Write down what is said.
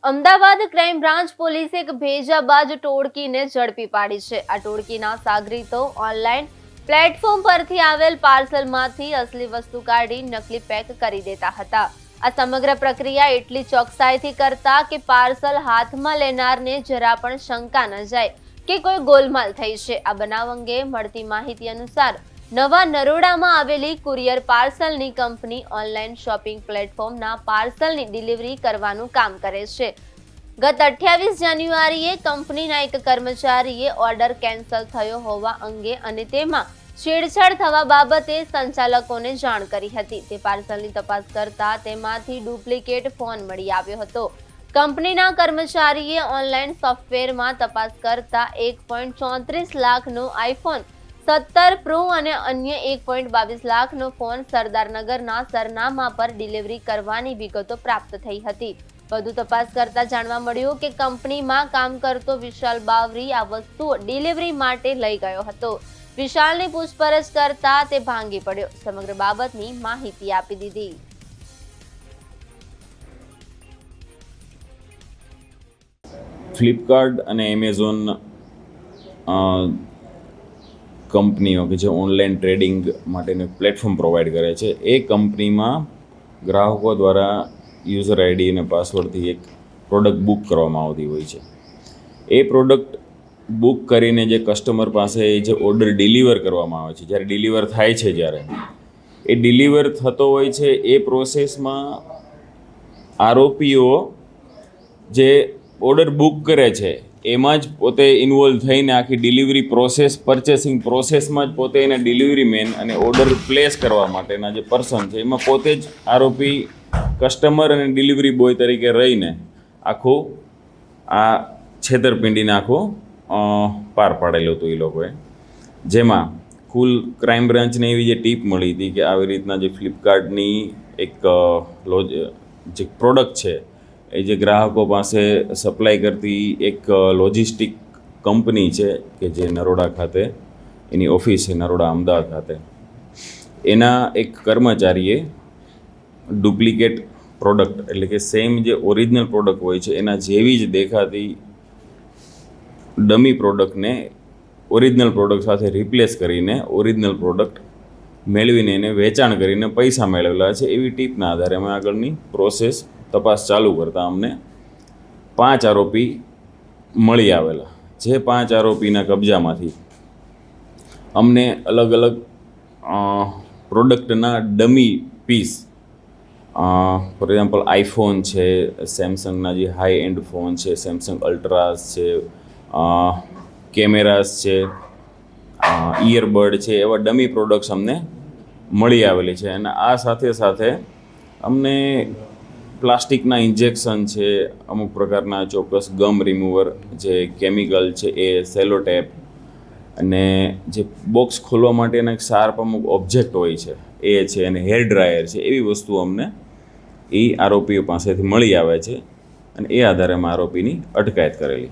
Ahmedabad crime branch પોલીસે એક ભેજાબાજ ટોળકીને ઝડપી પાડી છે। આ ટોળકીના સાગરીતો ઓનલાઈન પ્લેટફોર્મ પરથી આવેલ પાર્સલમાંથી અસલી વસ્તુ કાઢી નકલી પેક કરી દેતા હતા। આ સમગ્ર પ્રક્રિયા એટલી ચોકસાઈથી કરતા કે પાર્સલ હાથમાં લેનારને જરા પણ શંકા ન જાય કે કોઈ ગોલમાલ થઈ છે। આ બનાવ અંગે મળતી માહિતી અનુસાર નવા નરોડામાં આવેલી કુરિયર પાર્સલની કંપની ઓનલાઈન શોપિંગ પ્લેટફોર્મના પાર્સલની ડિલિવરી કરવાનું કામ કરે છે। ગત 28 જાન્યુઆરીએ કંપનીના એક કર્મચારીએ ઓર્ડર કેન્સલ થયો હોવા અંગે અને તેમાં છેડછાડ થવા બાબતે સંચાલકોને જાણ કરી હતી। તે પાર્સલની તપાસ કરતા તેમાંથી ડુપ્લિકેટ ફોન મળી આવ્યો હતો। કંપનીના કર્મચારીએ ઓનલાઈન સોફ્ટવેરમાં તપાસ કરતા 1.34 લાખનો આઈફોન 17 પ્રો અને અન્ય 1.22 લાખનો ફોન સરદારનગરના સરનામા પર ડિલિવરી કરવાની વિગતો પ્રાપ્ત થઈ હતી। વધુ તપાસ કરતા જાણવા મળ્યું કે કંપનીમાં કામ કરતો વિશાલ બાવરી આ વસ્તુઓ ડિલિવરી માટે લઈ ગયો હતો। વિશાલની પૂછપરછ કરતા તે ભાંગી પડ્યો, સમગ્ર બાબતની માહિતી આપી દીધી। ફ્લિપકાર્ટ અને એમેઝોન કંપનીઓ કે જે ઓનલાઈન ટ્રેડિંગ માટેનું પ્લેટફોર્મ પ્રોવાઈડ કરે છે, એ કંપનીમાં ગ્રાહકો દ્વારા યુઝર આઈડી અને પાસવર્ડથી એક પ્રોડક્ટ બુક કરવામાં આવતી હોય છે। એ પ્રોડક્ટ બુક કરીને જે કસ્ટમર પાસે જે ઓર્ડર ડિલિવર કરવામાં આવે છે, જ્યારે ડિલિવર થાય છે, જ્યારે એ ડિલિવર થતો હોય છે, એ પ્રોસેસમાં આરોપીઓ જે ઓર્ડર બુક કરે છે એમાં જ પોતે ઇન્વોલ્વ થઈને આખી ડિલિવરી પ્રોસેસ, પરચેસિંગ પ્રોસેસમાં જ પોતે એને ડિલિવરી મેન અને ઓર્ડર પ્લેસ કરવા માટેના જે પર્સન છે એમાં પોતે જ આરોપી કસ્ટમર અને ડિલિવરી બોય તરીકે રહીને આખું આ છેતરપિંડીને આખું પાર પાડેલું હતું એ લોકોએ। જેમાં કુલ ક્રાઇમ બ્રાન્ચને એવી જે ટીપ મળી હતી કે આવી રીતના જે ફ્લિપકાર્ટની એક જે પ્રોડક્ટ છે એ જે ગ્રાહકો પાસે સપ્લાય કરતી એક લોજિસ્ટિક કંપની છે કે જે નરોડા ખાતે એની ઓફિસ છે, નરોડા અમદાવાદ ખાતે, એના એક કર્મચારીએ ડુપ્લિકેટ પ્રોડક્ટ એટલે કે સેમ જે ઓરિજિનલ પ્રોડક્ટ હોય છે એના જેવી જ દેખાતી ડમી પ્રોડક્ટને ઓરિજિનલ પ્રોડક્ટ સાથે રિપ્લેસ કરીને ઓરિજિનલ પ્રોડક્ટ મેળવીને એને વેચાણ કરીને પૈસા મેળવેલા છે, એવી ટીપના આધારે અમે આગળની પ્રોસેસ તપાસ ચાલુ કરતાં અમને 5 આરોપી મળી આવેલા। જે 5 આરોપીના કબજામાંથી અમને અલગ અલગ પ્રોડક્ટના dummy piece, for example iPhone છે, સેમસંગના જે હાઈ એન્ડ ફોન છે, સેમસંગ અલ્ટ્રાસ છે, કેમેરાસ છે, ઇયરબડ છે, એવા ડમી પ્રોડક્ટ્સ અમને મળી આવેલી છે। અને આ સાથે સાથે અમને પ્લાસ્ટિકના ઇન્જેક્શન છે, અમુક પ્રકારના ચોક્કસ ગમ રિમૂવર, જે કેમિકલ છે એ, સેલો ટેપ અને જે બોક્સ ખોલવા માટેના એક શાર્પ અમુક ઓબ્જેક્ટ હોય છે એ છે, અને હેર ડ્રાયર છે, એવી વસ્તુઓ અમને એ આરોપીઓ પાસેથી મળી આવે છે અને એ આધારે અમે આરોપીની અટકાયત કરેલી।